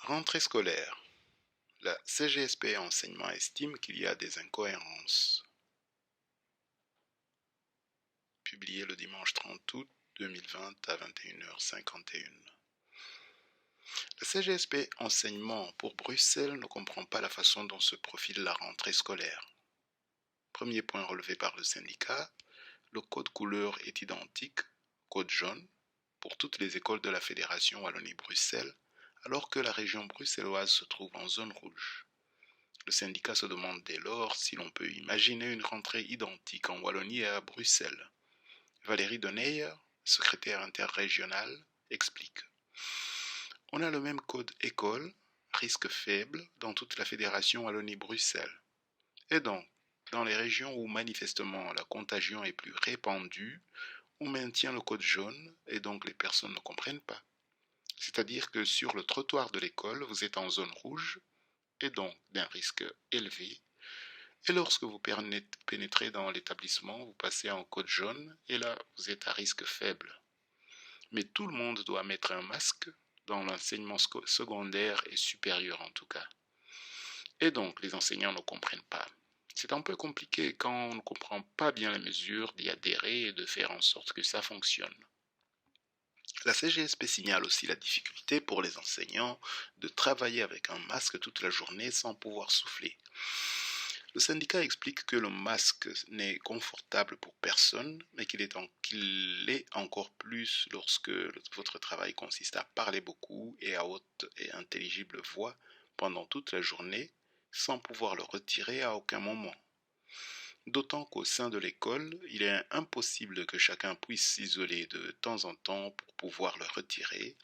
Rentrée scolaire. La CGSP Enseignement estime qu'il y a des incohérences. Publié le dimanche 30 août 2020 à 21h51. La CGSP Enseignement pour Bruxelles ne comprend pas la façon dont se profile la rentrée scolaire. Premier point relevé par le syndicat, le code couleur est identique, code jaune, pour toutes les écoles de la Fédération Wallonie-Bruxelles, alors que la région bruxelloise se trouve en zone rouge. Le syndicat se demande dès lors si l'on peut imaginer une rentrée identique en Wallonie et à Bruxelles. Valérie Donneyer, secrétaire interrégionale, explique. On a le même code école, risque faible, dans toute la Fédération Wallonie-Bruxelles. Et donc, dans les régions où manifestement la contagion est plus répandue, on maintient le code jaune et donc les personnes ne comprennent pas. C'est-à-dire que sur le trottoir de l'école, vous êtes en zone rouge et donc d'un risque élevé. Et lorsque vous pénétrez dans l'établissement, vous passez en code jaune et là, vous êtes à risque faible. Mais tout le monde doit mettre un masque dans l'enseignement secondaire et supérieur en tout cas. Et donc, les enseignants ne comprennent pas. C'est un peu compliqué quand on ne comprend pas bien les mesures d'y adhérer et de faire en sorte que ça fonctionne. La CGSP signale aussi la difficulté pour les enseignants de travailler avec un masque toute la journée sans pouvoir souffler. Le syndicat explique que le masque n'est confortable pour personne, mais qu'il est encore plus lorsque votre travail consiste à parler beaucoup et à haute et intelligible voix pendant toute la journée, sans pouvoir le retirer à aucun moment. D'autant qu'au sein de l'école, il est impossible que chacun puisse s'isoler de temps en temps pour pouvoir le retirer,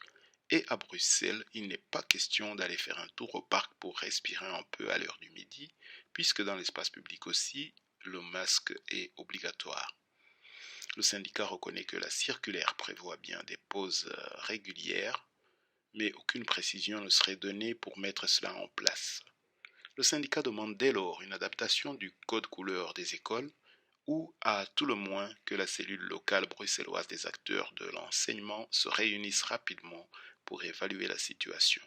et à Bruxelles, il n'est pas question d'aller faire un tour au parc pour respirer un peu à l'heure du midi, puisque dans l'espace public aussi, le masque est obligatoire. Le syndicat reconnaît que la circulaire prévoit bien des pauses régulières, mais aucune précision ne serait donnée pour mettre cela en place. Le syndicat demande dès lors une adaptation du code couleur des écoles ou à tout le moins que la cellule locale bruxelloise des acteurs de l'enseignement se réunisse rapidement pour évaluer la situation.